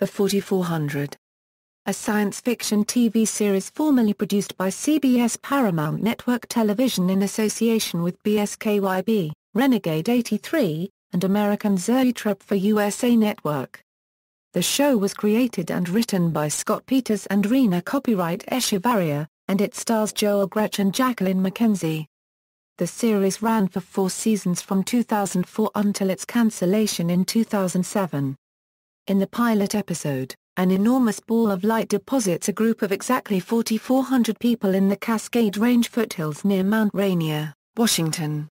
The 4400. A science fiction TV series formerly produced by CBS Paramount Network Television in association with BSKYB, Renegade 83, and American Zoetrope for USA Network. The show was created and written by Scott Peters and Rena copyright Echevarria, and it stars Joel Grech and Jacqueline McKenzie. The series ran for 4 seasons from 2004 until its cancellation in 2007. In the pilot episode, an enormous ball of light deposits a group of exactly 4,400 people in the Cascade Range foothills near Mount Rainier, Washington.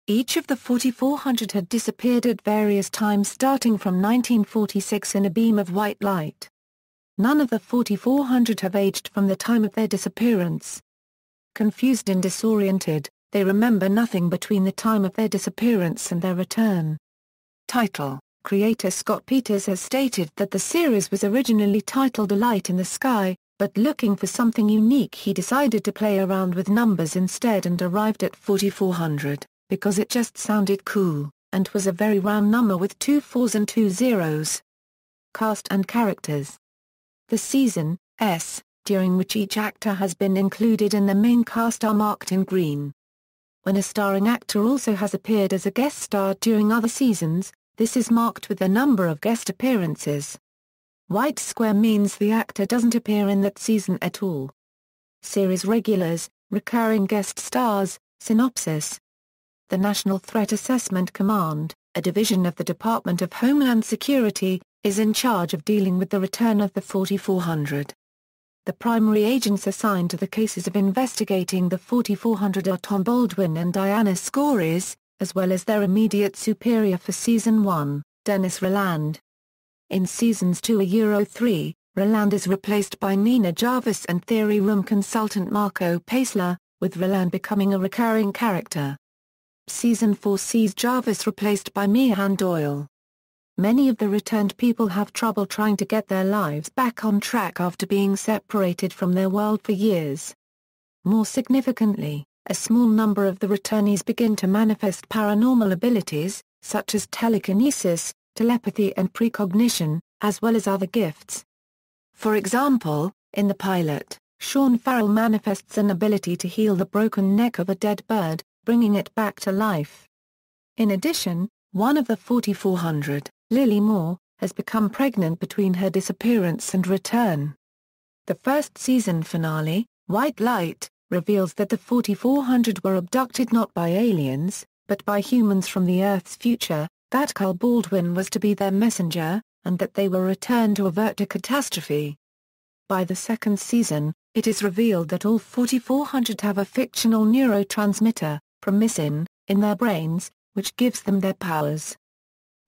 Each of the 4,400 had disappeared at various times starting from 1946 in a beam of white light. None of the 4,400 have aged from the time of their disappearance. Confused and disoriented, they remember nothing between the time of their disappearance and their return. Title: Creator Scott Peters has stated that the series was originally titled A Light in the Sky, but looking for something unique he decided to play around with numbers instead and arrived at 4400, because it just sounded cool, and was a very round number with 2 4s and 2 zeros. Cast and characters. The season, S, during which each actor has been included in the main cast are marked in green. When a starring actor also has appeared as a guest star during other seasons, this is marked with the number of guest appearances. White square means the actor doesn't appear in that season at all. Series regulars, recurring guest stars, synopsis. The National Threat Assessment Command, a division of the Department of Homeland Security, is in charge of dealing with the return of the 4400. The primary agents assigned to the cases of investigating the 4400 are Tom Baldwin and Diana Scores, as well as their immediate superior for Season 1, Dennis Rolland. In Seasons 2-3, Rolland is replaced by Nina Jarvis and Theory Room consultant Marco Paisler, with Rolland becoming a recurring character. Season 4 sees Jarvis replaced by Meehan Doyle. Many of the returned people have trouble trying to get their lives back on track after being separated from their world for years. More significantly, a small number of the returnees begin to manifest paranormal abilities, such as telekinesis, telepathy and precognition, as well as other gifts. For example, in the pilot, Sean Farrell manifests an ability to heal the broken neck of a dead bird, bringing it back to life. In addition, one of the 4400, Lily Moore, has become pregnant between her disappearance and return. The first season finale, White Light, reveals that the 4400 were abducted not by aliens, but by humans from the Earth's future, that Carl Baldwin was to be their messenger, and that they were returned to avert a catastrophe. By the second season, it is revealed that all 4400 have a fictional neurotransmitter, Promisyn, in their brains, which gives them their powers.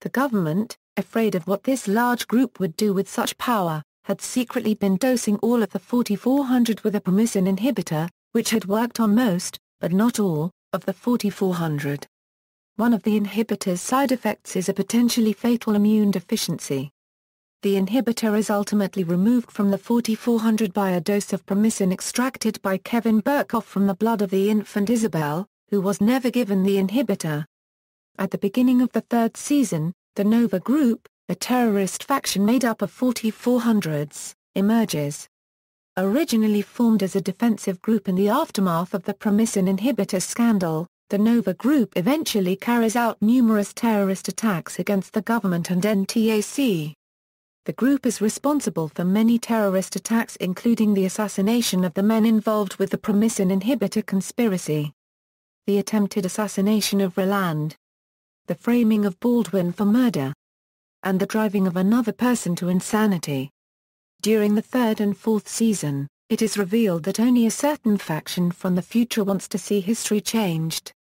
The government, afraid of what this large group would do with such power, had secretly been dosing all of the 4400 with a Promisyn inhibitor, which had worked on most, but not all, of the 4400. One of the inhibitor's side effects is a potentially fatal immune deficiency. The inhibitor is ultimately removed from the 4400 by a dose of Promisyn extracted by Kevin Burkhoff from the blood of the infant Isabel, who was never given the inhibitor. At the beginning of the third season, the Nova Group, a terrorist faction made up of 4400s, emerges. Originally formed as a defensive group in the aftermath of the Promisyn inhibitor scandal, the Nova Group eventually carries out numerous terrorist attacks against the government and NTAC. The group is responsible for many terrorist attacks including the assassination of the men involved with the Promisyn inhibitor conspiracy. The attempted assassination of Rolland. The framing of Baldwin for murder. And the driving of another person to insanity. During the third and fourth season, it is revealed that only a certain faction from the future wants to see history changed.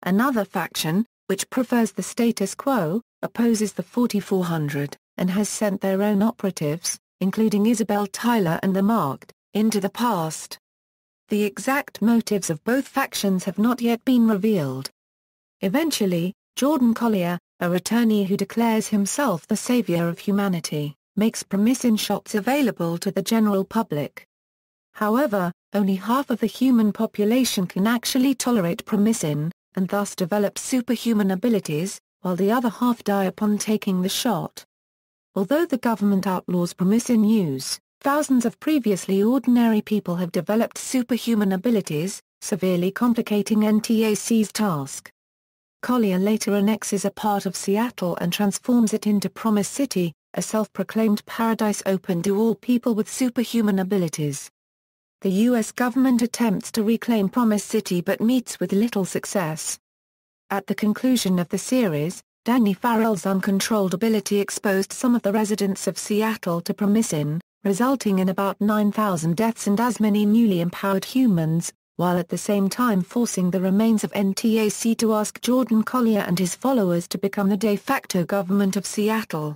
Another faction, which prefers the status quo, opposes the 4400, and has sent their own operatives, including Isabel Tyler and the Marked, into the past. The exact motives of both factions have not yet been revealed. Eventually, Jordan Collier, a returnee who declares himself the savior of humanity, makes Promisyn shots available to the general public. However, only half of the human population can actually tolerate Promisyn, and thus develop superhuman abilities, while the other half die upon taking the shot. Although the government outlaws promising use, thousands of previously ordinary people have developed superhuman abilities, severely complicating NTAC's task. Collier later annexes a part of Seattle and transforms it into Promise City, a self-proclaimed paradise open to all people with superhuman abilities. The U.S. government attempts to reclaim Promise City but meets with little success. At the conclusion of the series, Danny Farrell's uncontrolled ability exposed some of the residents of Seattle to Promisin, resulting in about 9,000 deaths and as many newly empowered humans, while at the same time forcing the remains of NTAC to ask Jordan Collier and his followers to become the de facto government of Seattle.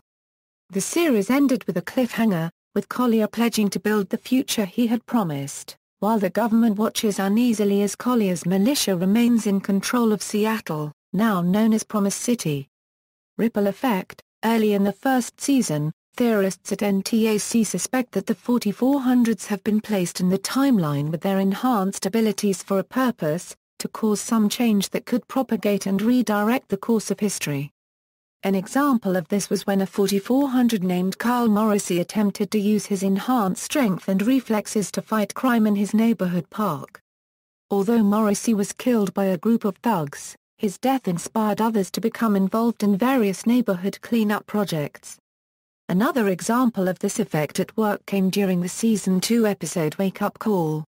The series ended with a cliffhanger, with Collier pledging to build the future he had promised, while the government watches uneasily as Collier's militia remains in control of Seattle, now known as Promise City. Ripple effect. Early in the first season, theorists at NTAC suspect that the 4400s have been placed in the timeline with their enhanced abilities for a purpose, to cause some change that could propagate and redirect the course of history. An example of this was when a 4400 named Carl Morrissey attempted to use his enhanced strength and reflexes to fight crime in his neighborhood park. Although Morrissey was killed by a group of thugs, his death inspired others to become involved in various neighborhood cleanup projects. Another example of this effect at work came during the Season 2 episode Wake Up Call.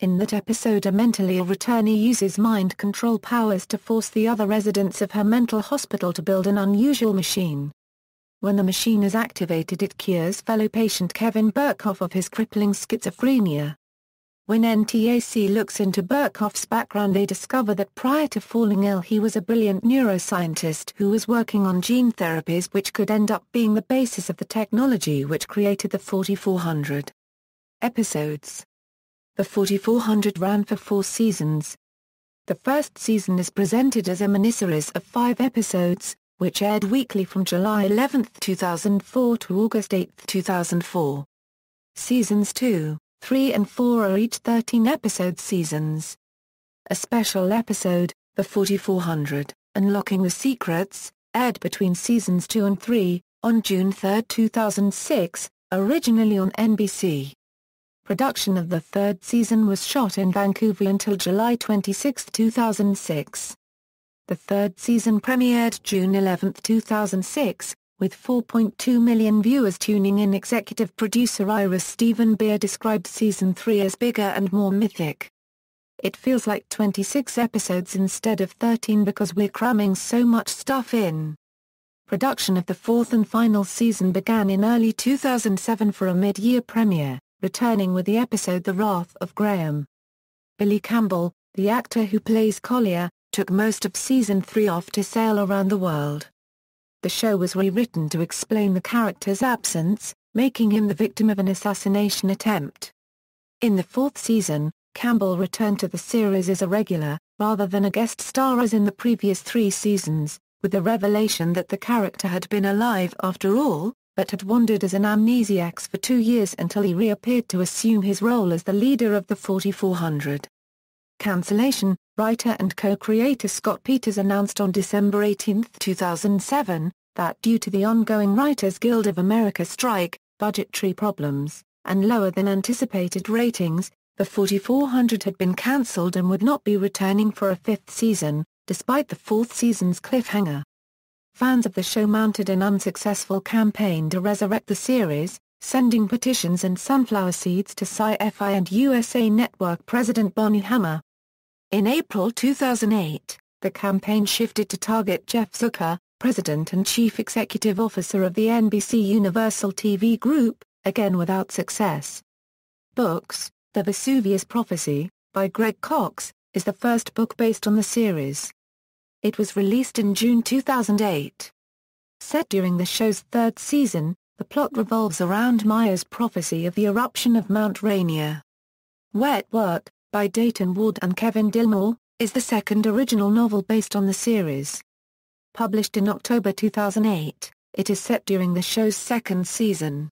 In that episode, a mentally ill returnee uses mind control powers to force the other residents of her mental hospital to build an unusual machine. When the machine is activated, it cures fellow patient Kevin Burkhoff of his crippling schizophrenia. When NTAC looks into Burkhoff's background, they discover that prior to falling ill he was a brilliant neuroscientist who was working on gene therapies which could end up being the basis of the technology which created the 4400. Episodes. The 4400 ran for 4 seasons. The first season is presented as a miniseries of 5 episodes, which aired weekly from July 11, 2004 to August 8, 2004. Seasons 2, 3 and 4 are each 13-episode seasons. A special episode, The 4400, Unlocking the Secrets, aired between seasons 2 and 3, on June 3, 2006, originally on NBC. Production of the third season was shot in Vancouver until July 26, 2006. The third season premiered June 11, 2006, with 4.2 million viewers tuning in. Executive producer Ira Steven Beer described Season 3 as bigger and more mythic. It feels like 26 episodes instead of 13 because we're cramming so much stuff in. Production of the fourth and final season began in early 2007 for a mid-year premiere, returning with the episode The Wrath of Graham. Billy Campbell, the actor who plays Collier, took most of Season 3 off to sail around the world. The show was rewritten to explain the character's absence, making him the victim of an assassination attempt. In the fourth season, Campbell returned to the series as a regular, rather than a guest star as in the previous 3 seasons, with the revelation that the character had been alive after all, but had wandered as an amnesiac for 2 years until he reappeared to assume his role as the leader of the 4400. Cancellation. Writer and co-creator Scott Peters announced on December 18, 2007, that due to the ongoing Writers Guild of America strike, budgetary problems, and lower than anticipated ratings, the 4400 had been cancelled and would not be returning for a 5th season, despite the 4th season's cliffhanger. Fans of the show mounted an unsuccessful campaign to resurrect the series, sending petitions and sunflower seeds to Sci-Fi and USA Network president Bonnie Hammer. In April 2008, the campaign shifted to target Jeff Zucker, president and chief executive officer of the NBC Universal TV Group, again without success. Books. The Vesuvius Prophecy, by Greg Cox, is the first book based on the series. It was released in June 2008. Set during the show's 3rd season, the plot revolves around Maya's prophecy of the eruption of Mount Rainier. Wet Work, by Dayton Ward and Kevin Dillmore, is the second original novel based on the series. Published in October 2008, it is set during the show's 2nd season.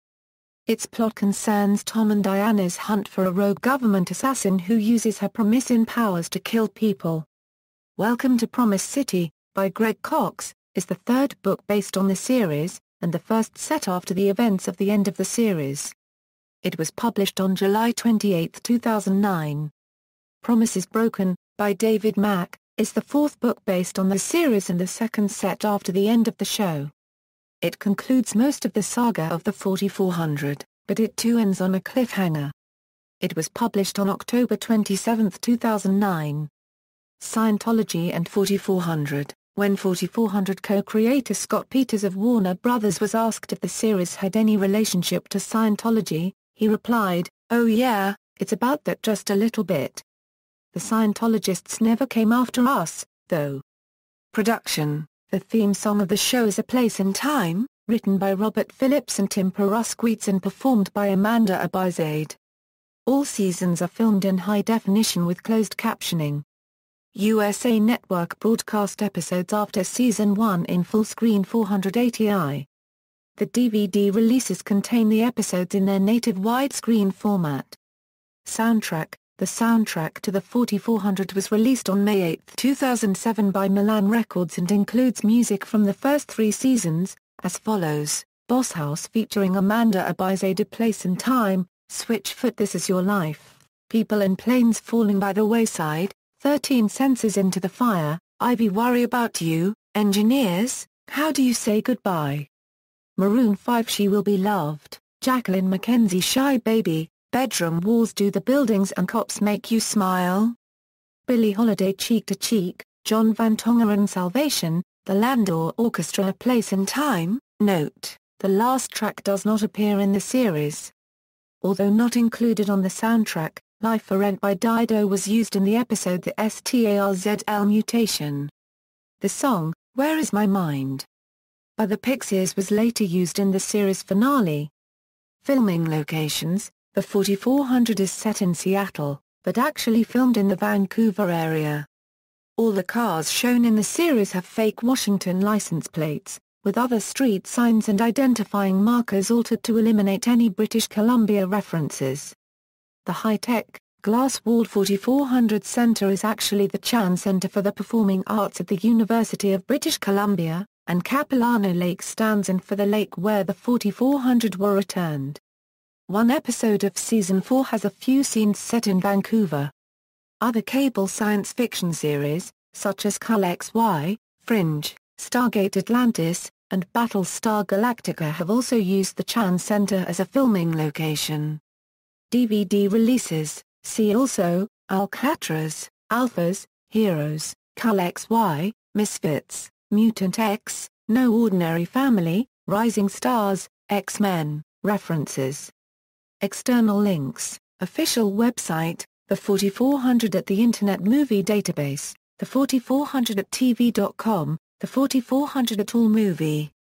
Its plot concerns Tom and Diana's hunt for a rogue government assassin who uses her Promisin powers to kill people. Welcome to Promise City, by Greg Cox, is the 3rd book based on the series, and the first set after the events of the end of the series. It was published on July 28, 2009. Promises Broken, by David Mack, is the fourth book based on the series and the second set after the end of the show. It concludes most of the saga of the 4400, but it too ends on a cliffhanger. It was published on October 27, 2009. Scientology and 4400. When 4400 co-creator Scott Peters of Warner Brothers was asked if the series had any relationship to Scientology, he replied, "Oh yeah, it's about that just a little bit. The Scientologists never came after us, though." Production. The theme song of the show is A Place in Time, written by Robert Phillips and Tim Peruskewitz and performed by Amanda Abizade. All seasons are filmed in high definition with closed captioning. USA Network broadcast episodes after Season 1 in full-screen 480i. The DVD releases contain the episodes in their native widescreen format. Soundtrack. The soundtrack to the 4400 was released on May 8, 2007 by Milan Records and includes music from the first 3 seasons, as follows: Boss House featuring Amanda Abizade, A Place in Time, Switchfoot, This Is Your Life, People and Planes Falling by the Wayside, 13 Senses Into the Fire, Ivy Worry About You, Engineers, How Do You Say Goodbye? Maroon 5 She Will Be Loved, Jacqueline McKenzie Shy Baby, Bedroom Walls Do the Buildings and Cops Make You Smile? Billie Holiday Cheek to Cheek, John Van Tongeren Salvation, The Landor Orchestra A Place in Time. Note, the last track does not appear in the series. Although not included on the soundtrack, Life for Rent by Dido was used in the episode The STARZL Mutation. The song, Where Is My Mind? By the Pixies was later used in the series finale. Filming locations. The 4400 is set in Seattle, but actually filmed in the Vancouver area. All the cars shown in the series have fake Washington license plates, with other street signs and identifying markers altered to eliminate any British Columbia references. The high-tech, glass-walled 4400 Centre is actually the Chan Centre for the Performing Arts at the University of British Columbia, and Capilano Lake stands in for the lake where the 4400 were returned. One episode of Season 4 has a few scenes set in Vancouver. Other cable science fiction series, such as Cull XY, Fringe, Stargate Atlantis, and Battlestar Galactica have also used the Chan Centre as a filming location. DVD releases, see also, Alcatraz, Alphas, Heroes, Cull XY, Misfits, Mutant X, No Ordinary Family, Rising Stars, X-Men, references. External links, official website, The 4400 at the Internet Movie Database, The 4400 at TV.com, The 4400 at AllMovie.